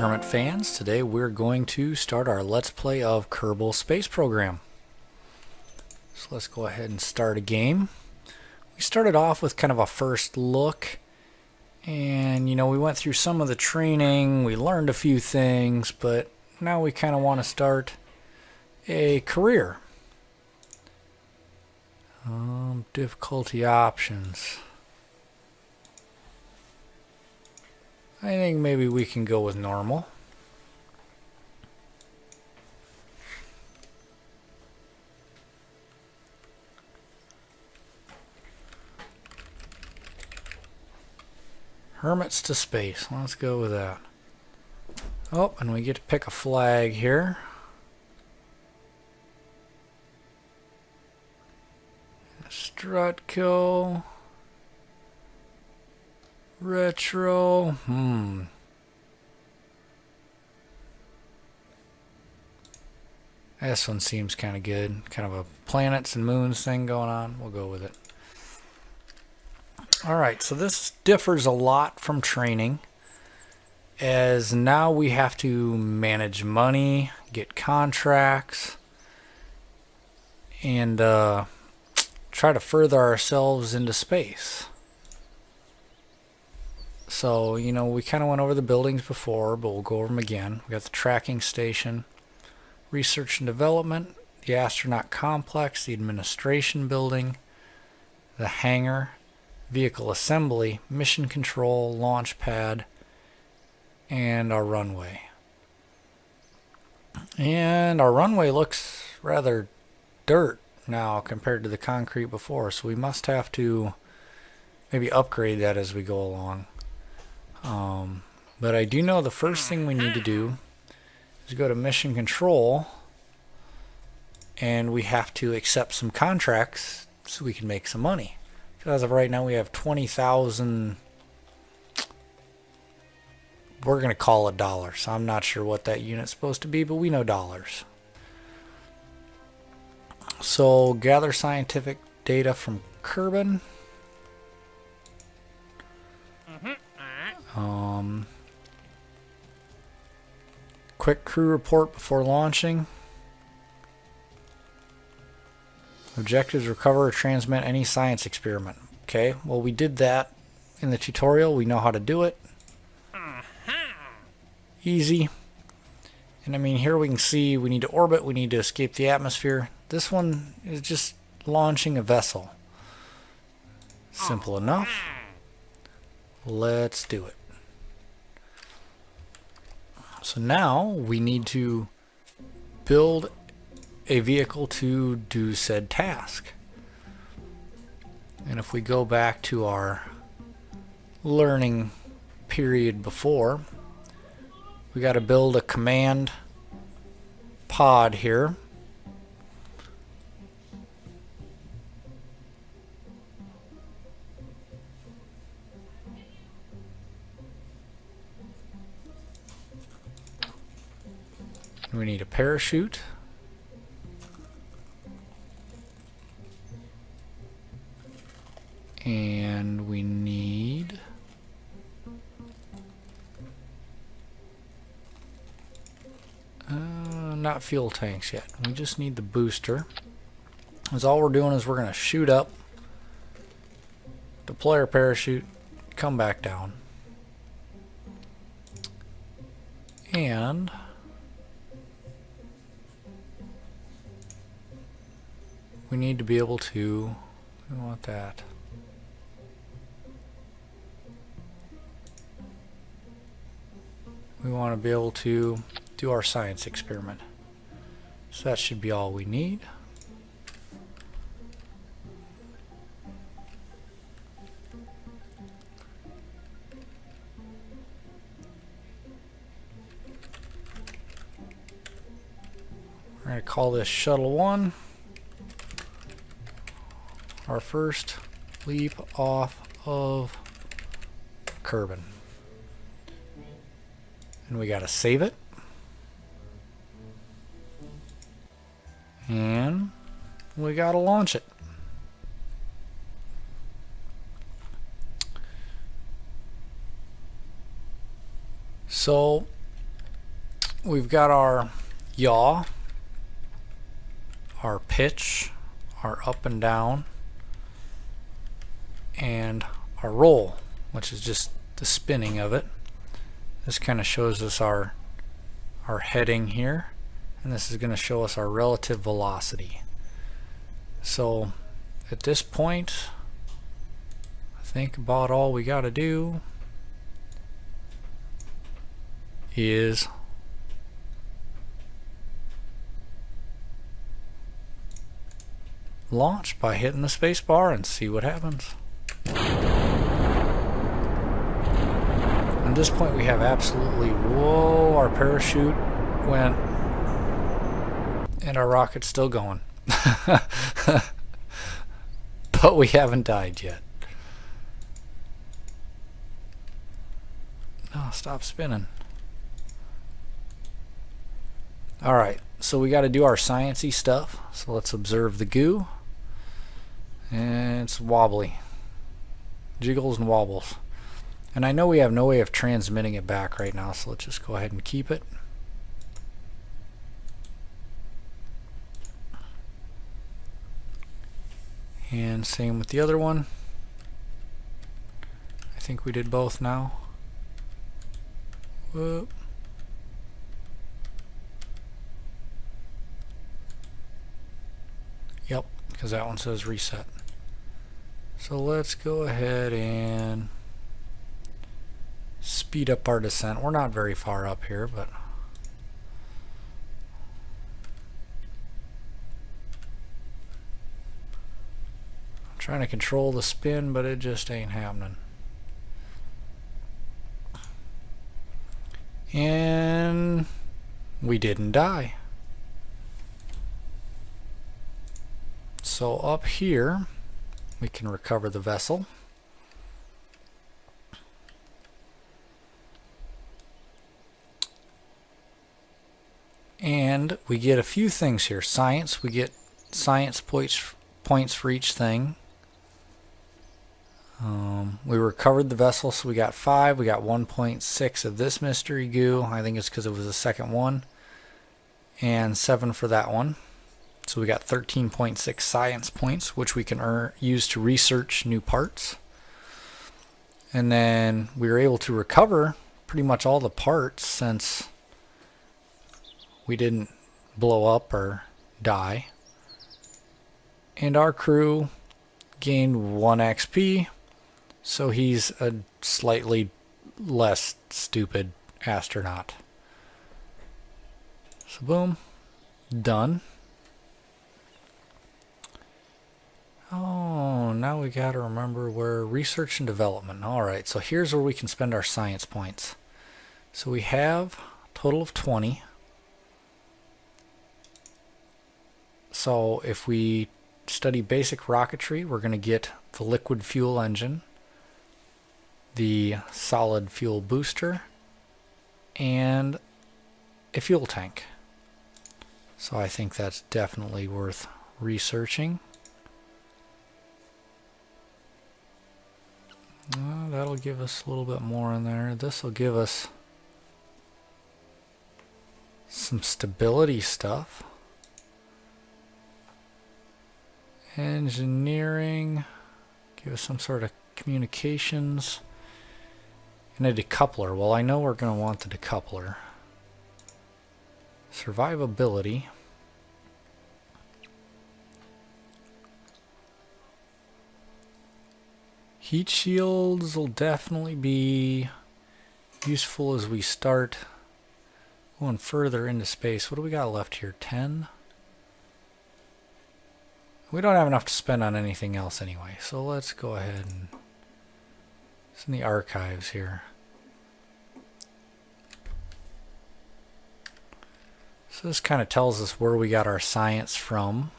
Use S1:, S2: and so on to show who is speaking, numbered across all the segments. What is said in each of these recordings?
S1: Hermit fans. Today we're going to start our Let's Play of Kerbal Space Program. So let's go ahead and start a game. We started off with kind of a first look, and we went through some of the training, we learned a few things, but now we kind of want to start a career. Difficulty options. I think maybe we can go with normal. Hermits to space. Let's go with that. Oh, and we get to pick a flag here. Strutco. Retro. This one seems kind of good. Kind of a planets and moons thing going on. We'll go with it. Alright, so this differs a lot from training, as now we have to manage money, get contracts, and try to further ourselves into space. So, we kind of went over the buildings before, but we'll go over them again. We got the tracking station, research and development, the astronaut complex, the administration building, the hangar, vehicle assembly, mission control, launch pad, and our runway. And our runway looks rather dirt now compared to the concrete before, so we must have to maybe upgrade that as we go along. But I do know the first thing we need to do is go to mission control, and we have to accept some contracts so we can make some money. So as of right now we have 20,000, we're going to call it dollars. So I'm not sure what that unit's supposed to be, but we know dollars. So gather scientific data from Kerbal. Quick crew report before launching. Objectives: recover or transmit any science experiment. Okay, well we did that in the tutorial. We know how to do it. Easy. And I mean, here we can see we need to orbit, we need to escape the atmosphere. This one is just launching a vessel. Simple enough. Let's do it. So now we need to build a vehicle to do said task. And if we go back to our learning period before, we got to build a command pod here. We need a parachute. And we need not fuel tanks yet. We just need the booster. Because all we're doing is we're going to shoot up, deploy our parachute, come back down. And we need to be able to, we want that. We want to be able to do our science experiment. So that should be all we need. We're going to call this Shuttle 1. Our first leap off of Kerbal. And we gotta save it. And we gotta launch it. So we've got our yaw, our pitch, our up and down, and our roll, which is just the spinning of it. This kind of shows us our heading here, and this is going to show us our relative velocity. So at this point, I think about all we got to do is launch by hitting the space bar and see what happens. At this point we have absolutely, whoa, our parachute went and our rocket's still going. But we haven't died yet. No, stop spinning. Alright, so we got to do our sciencey stuff. So let's observe the goo. And it's wobbly. Jiggles and wobbles. And I know we have no way of transmitting it back right now, so let's just go ahead and keep it. And same with the other one. I think we did both now. Whoop. Yep, because that one says reset. So let's go ahead and speed up our descent. We're not very far up here, but I'm trying to control the spin, but it just ain't happening. And we didn't die. So up here we can recover the vessel. And we get a few things here. Science, we get science points for each thing. We recovered the vessel, so we got 5. We got 1.6 of this mystery goo. I think it's because it was the second one. And 7 for that one. So we got 13.6 science points, which we can use to research new parts. And then we were able to recover pretty much all the parts since we didn't blow up or die. And our crew gained 1 XP, so he's a slightly less stupid astronaut. So boom, done. Oh, now we got to remember where research and development. Alright, so here's where we can spend our science points. So we have a total of 20. So if we study basic rocketry, we're going to get the liquid fuel engine, the solid fuel booster, and a fuel tank. So I think that's definitely worth researching. That'll give us a little bit more in there. This will give us some stability stuff. Engineering, give us some sort of communications, and a decoupler. Well, I know we're going to want the decoupler. Survivability. Heat shields will definitely be useful as we start going further into space. What do we got left here? 10? We don't have enough to spend on anything else anyway, so let's go ahead and it's in the archives here. So this kind of tells us where we got our science from.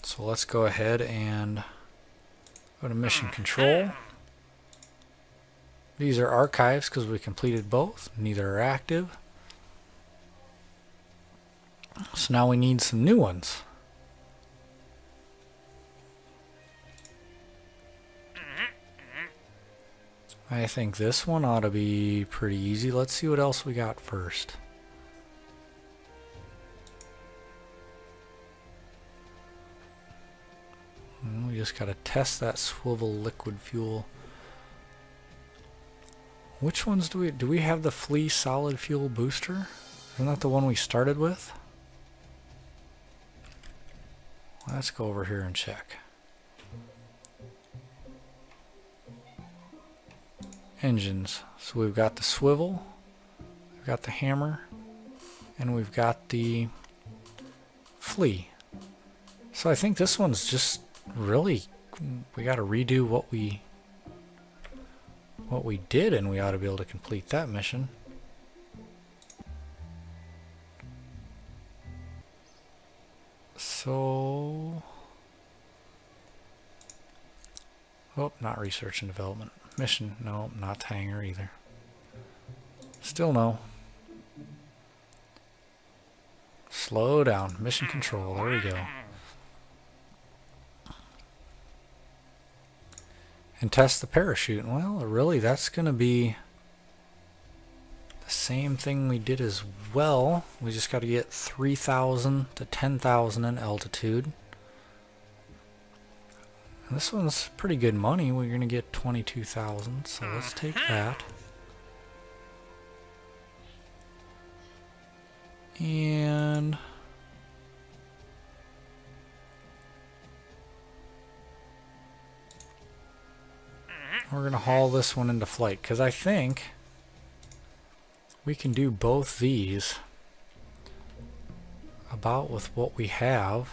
S1: So let's go ahead and go to mission control. These are archives because we completed both. Neither are active. So now we need some new ones. I think this one ought to be pretty easy. Let's see what else we got first. We just got to test that swivel liquid fuel. Which ones do we have the flea solid fuel booster? Isn't that the one we started with? Let's go over here and check. Engines. So we've got the swivel, we've got the hammer, and we've got the flea. So I think this one's just really, we got to redo what we did, and we ought to be able to complete that mission. So, oh, not research and development. Mission, no, not hangar either. Still no. Slow down. Mission control. There we go. And test the parachute. Well, really, that's going to be the same thing we did as well. We just got to get 3,000 to 10,000 in altitude. And this one's pretty good money. We're going to get 22,000, so let's take that. And we're going to haul this one into flight, because I think we can do both these about with what we have.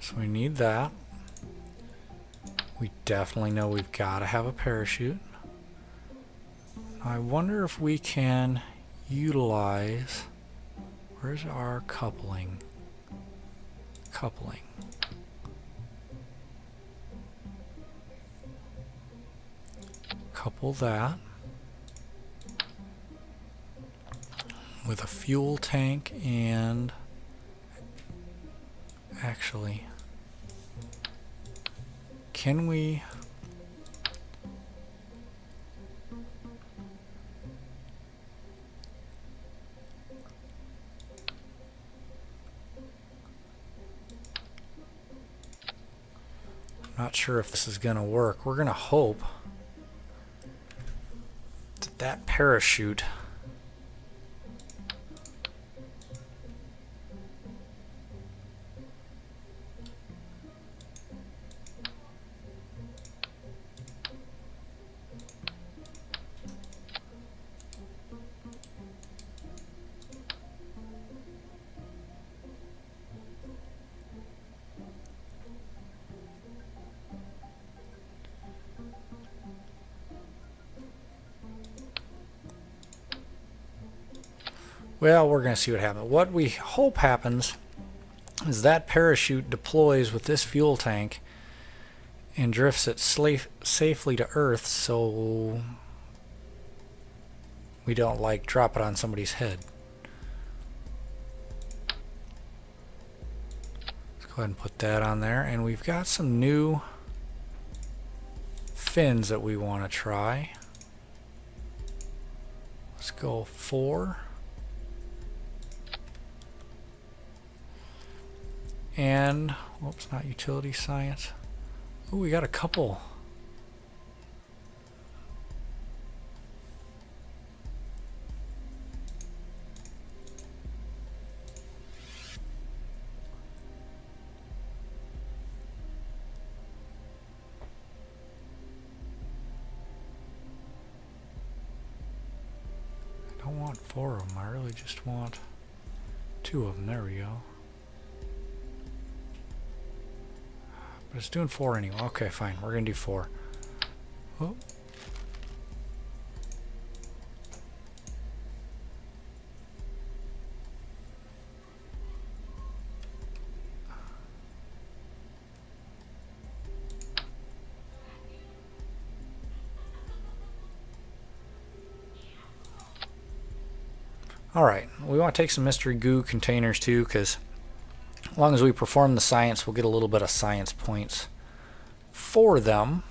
S1: So we need that. We definitely know we've got to have a parachute. I wonder if we can utilize, where's our coupling? Coupling. Couple that with a fuel tank, and actually, can we not sure if this is going to work. We're going to hope that that parachute well, we're going to see what happens. What we hope happens is that parachute deploys with this fuel tank and drifts it safely to Earth, so we don't like drop it on somebody's head. Let's go ahead and put that on there, and we've got some new fins that we want to try. Let's go 4. And, whoops, not utility science. Oh, we got a couple. I don't want 4 of them. I really just want 2 of them. There we go. But it's doing 4 anyway. Okay, fine. We're going to do 4. Oh. Alright, we want to take some mystery goo containers too, because As long as we perform the science, we'll get a little bit of science points for them.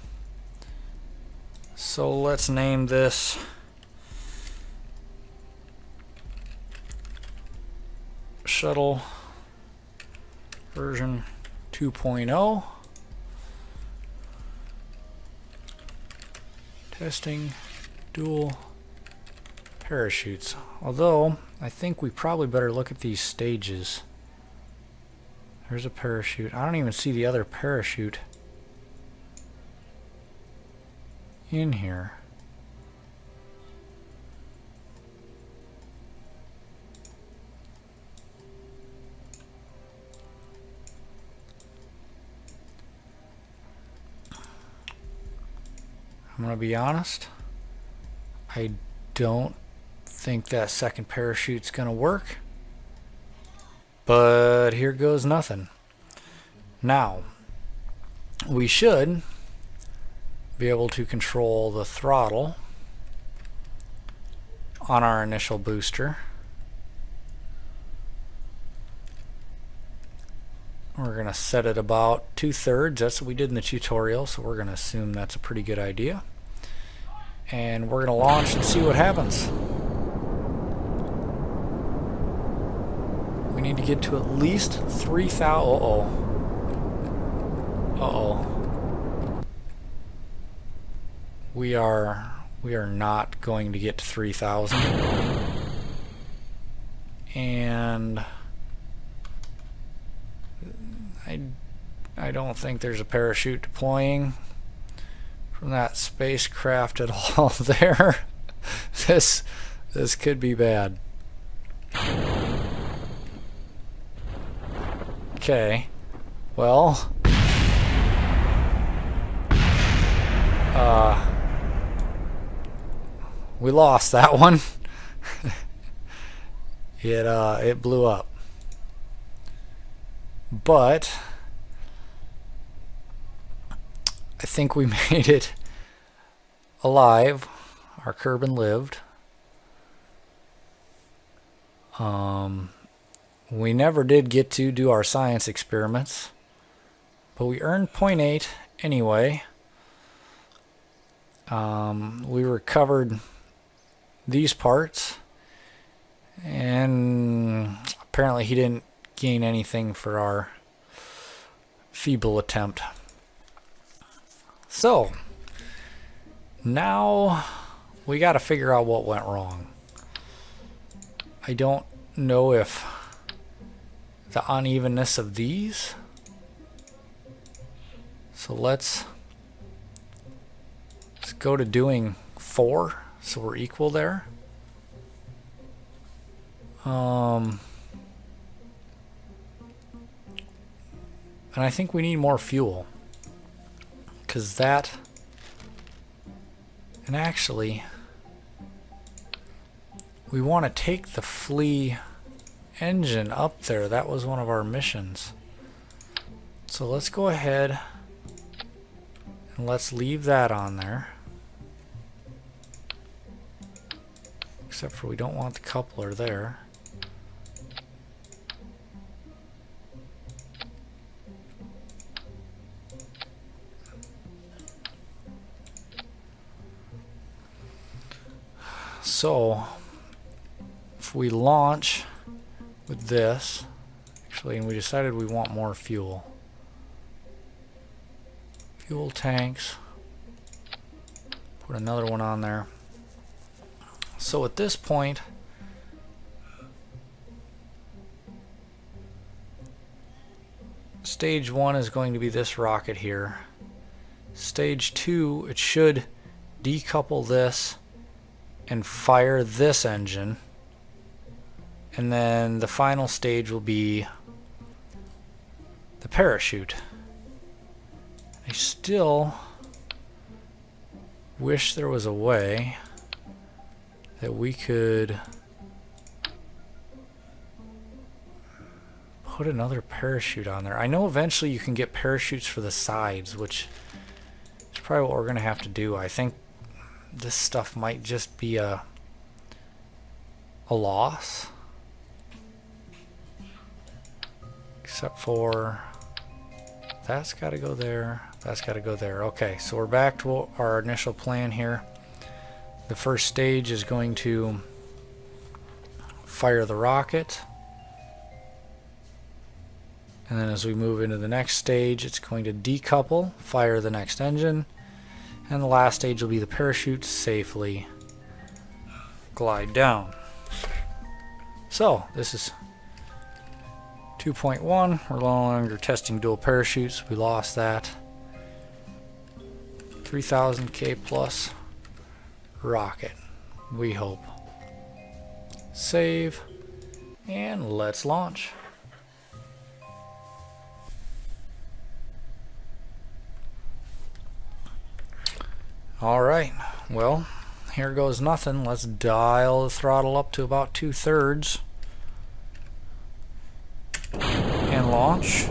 S1: So let's name this Shuttle version 2.0. Testing dual parachutes. Although, I think we probably better look at these stages. There's a parachute. I don't even see the other parachute in here. I'm gonna be honest, I don't think that second parachute's gonna work, but here goes nothing. Now, we should be able to control the throttle on our initial booster. We're going to set it about 2/3. That's what we did in the tutorial, so we're going to assume that's a pretty good idea. And we're going to launch and see what happens. We need to get to at least 3,000. Uh-oh. We are not going to get to 3,000. And I don't think there's a parachute deploying from that spacecraft at all there. This could be bad. Okay. Well, we lost that one. It blew up. But I think we made it alive. Our Kerbal lived. We never did get to do our science experiments, but we earned 0.8 anyway. We recovered these parts, and apparently he didn't gain anything for our feeble attempt. So now we got to figure out what went wrong. I don't know if the unevenness of these. So let's go to doing 4, so we're equal there. And I think we need more fuel, because that, and actually we want to take the flea engine up there. That was one of our missions. So let's go ahead and let's leave that on there. Except for we don't want the coupler there. So if we launch with this, actually, and we decided we want more fuel. Fuel tanks. Put another one on there. So at this point, stage 1 is going to be this rocket here. Stage 2, it should decouple this and fire this engine. And then the final stage will be the parachute. I still wish there was a way that we could put another parachute on there. I know eventually you can get parachutes for the sides, which is probably what we're going to have to do. I think this stuff might just be a loss. Except for that's got to go there. That's got to go there. Okay, so we're back to our initial plan here. The first stage is going to fire the rocket. And then as we move into the next stage, it's going to decouple, fire the next engine. And the last stage will be the parachute to safely glide down. So, this is 2.1. We're no longer testing dual parachutes. We lost that. 3000K plus rocket, we hope. Save, and let's launch. Alright, well, here goes nothing. Let's dial the throttle up to about 2/3 and launch.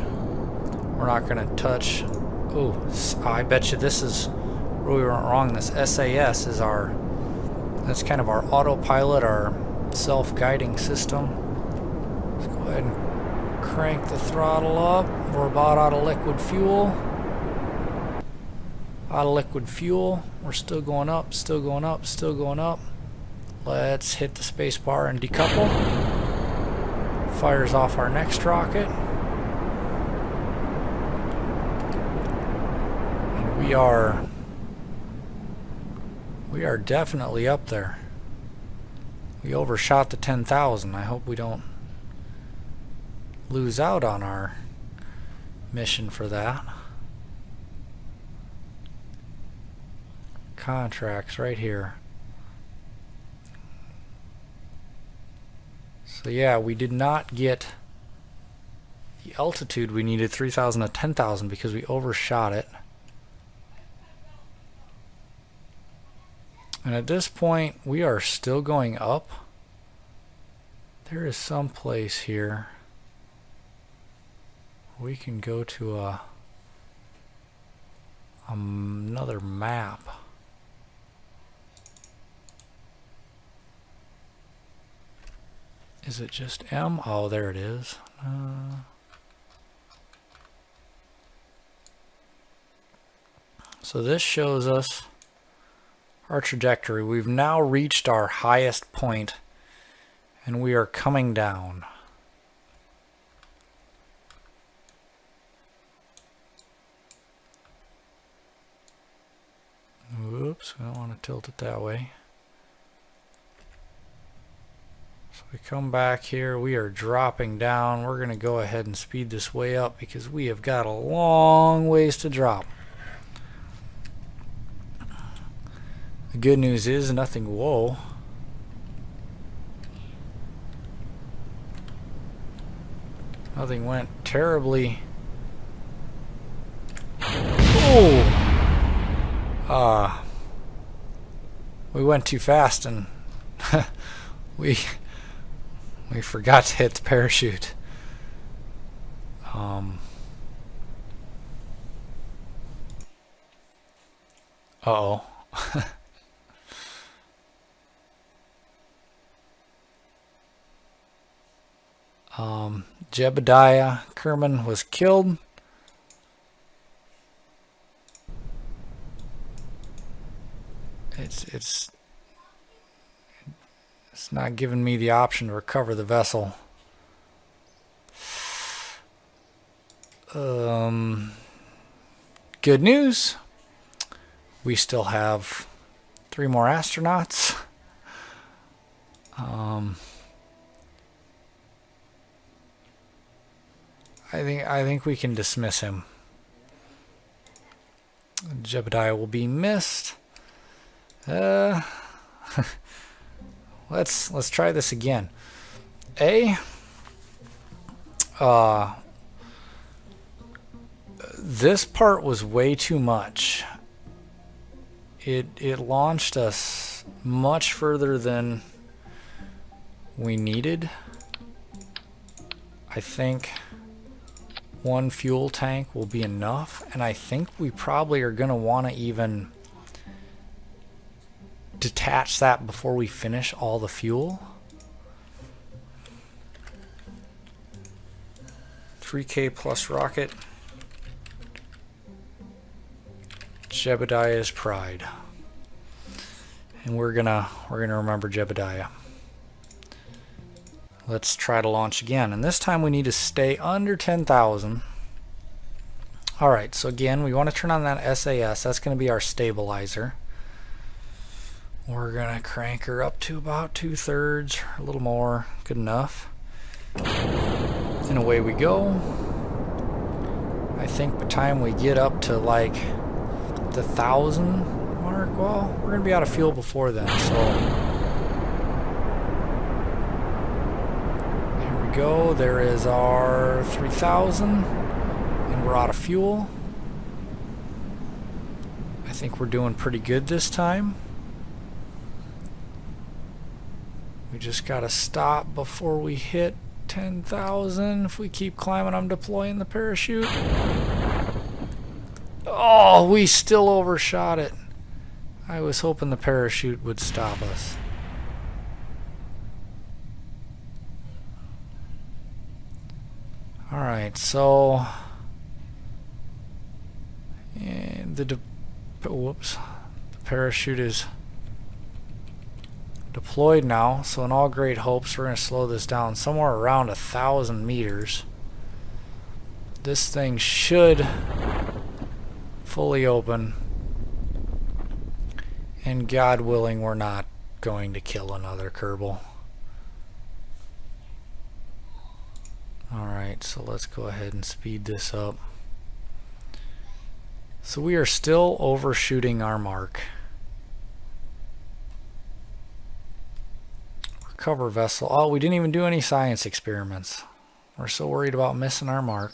S1: We're not going to touch. Oh, I bet you this is where we weren't wrong. This SAS is that's kind of our autopilot, our self-guiding system. Let's go ahead and crank the throttle up. We're about out of liquid fuel. Out of liquid fuel. We're still going up, still going up, still going up. Let's hit the space bar and decouple. Fires off our next rocket. And we are definitely up there. We overshot the 10,000. I hope we don't lose out on our mission for that. Contracts right here. So yeah, we did not get the altitude we needed, 3,000 to 10,000, because we overshot it. And at this point, we are still going up. There is some place here we can go to another map. Is it just M? Oh, there it is. So this shows us our trajectory. We've now reached our highest point and we are coming down. Whoops, I don't want to tilt it that way. So we come back here, we are dropping down. We're going to go ahead and speed this way up because we have got a long ways to drop. The good news is nothing, whoa. Nothing went terribly. Oh! We went too fast and we forgot to hit the parachute. Uh-oh. Jebediah Kerman was killed. It's not giving me the option to recover the vessel. Good news. We still have 3 more astronauts. I think we can dismiss him. Jebediah will be missed. Let's try this again. This part was way too much. It launched us much further than we needed. I think 1 fuel tank will be enough, and I think we probably are going to want to even detach that before we finish all the fuel. 3K plus rocket. Jebediah's pride. And we're gonna remember Jebediah. Let's try to launch again, and this time we need to stay under 10,000. Alright, so again, we want to turn on that SAS. That's going to be our stabilizer. We're going to crank her up to about 2/3, a little more. Good enough. And away we go. I think by the time we get up to like the 1,000 mark, well, we're going to be out of fuel before then, so go. There is our 3,000 and we're out of fuel. I think we're doing pretty good this time. We just gotta stop before we hit 10,000. If we keep climbing, I'm deploying the parachute. Oh, we still overshot it. I was hoping the parachute would stop us. Alright, so and the parachute is deployed now, so in all great hopes we're going to slow this down somewhere around 1,000 meters. This thing should fully open, and God willing we're not going to kill another Kerbal. Alright, so let's go ahead and speed this up. So we are still overshooting our mark. Recover vessel. Oh, we didn't even do any science experiments. We're so worried about missing our mark.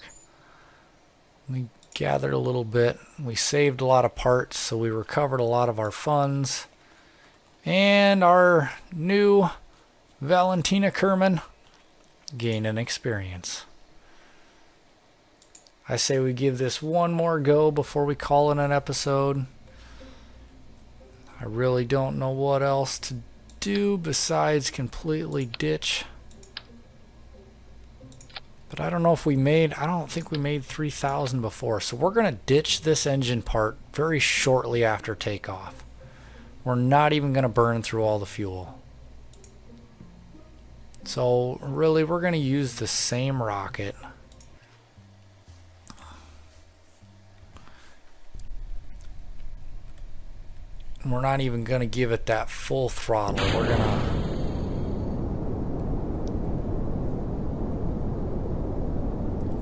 S1: We gathered a little bit. We saved a lot of parts, so we recovered a lot of our funds. And our new Valentina Kerman gain an experience. I say we give this one more go before we call it an episode. I really don't know what else to do besides completely ditch. But I don't know if we made, I don't think we made 3,000 before. So we're going to ditch this engine part very shortly after takeoff. We're not even going to burn through all the fuel. So really we're going to use the same rocket. We're not even going to give it that full throttle. We're going to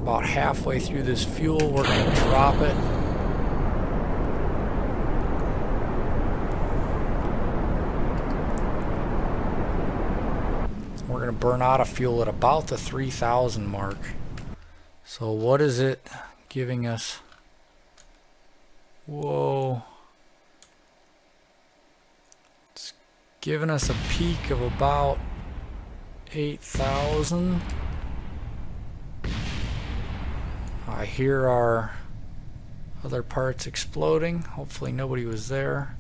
S1: about halfway through this fuel, we're going to drop it. We're going to burn out of fuel at about the 3,000 mark. So what is it giving us? Whoa. It's giving us a peak of about 8,000. I hear our other parts exploding. Hopefully nobody was there.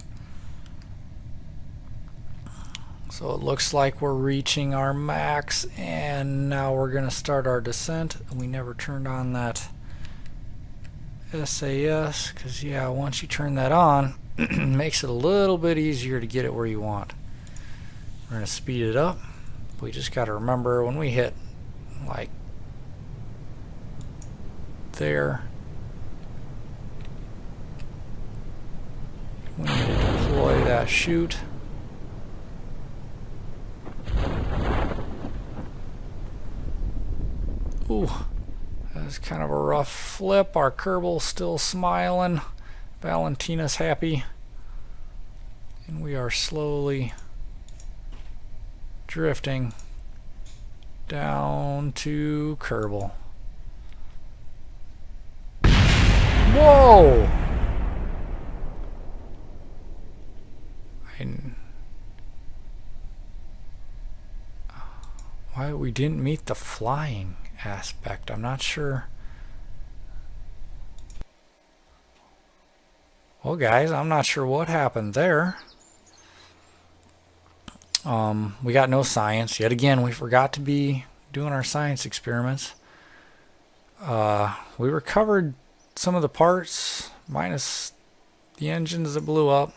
S1: So it looks like we're reaching our max, and now we're going to start our descent. We never turned on that SAS, because yeah, once you turn that on, it makes it a little bit easier to get it where you want. We're going to speed it up. We just got to remember when we hit like there, we need to deploy that chute. Ooh, that's kind of a rough flip. Our Kerbal's still smiling. Valentina's happy. And we are slowly drifting down to Kerbal. Whoa! Why we didn't meet the flying aspect, I'm not sure. Well guys, I'm not sure what happened there. We got no science. Yet again, we forgot to be doing our science experiments. We recovered some of the parts, minus the engines that blew up.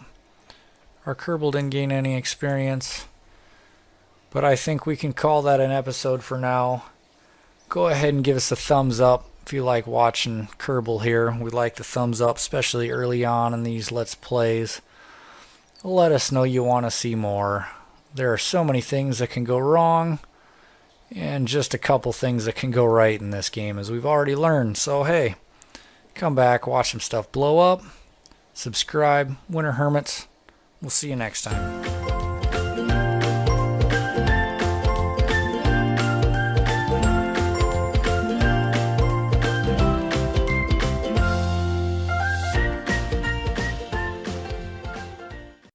S1: Our Kerbal didn't gain any experience, but I think we can call that an episode for now. Go ahead and give us a thumbs up if you like watching Kerbal here. We like the thumbs up, especially early on in these Let's Plays. Let us know you want to see more. There are so many things that can go wrong, and just a couple things that can go right in this game, as we've already learned. So hey, come back, watch some stuff blow up, subscribe, Winter Hermits. We'll see you next time.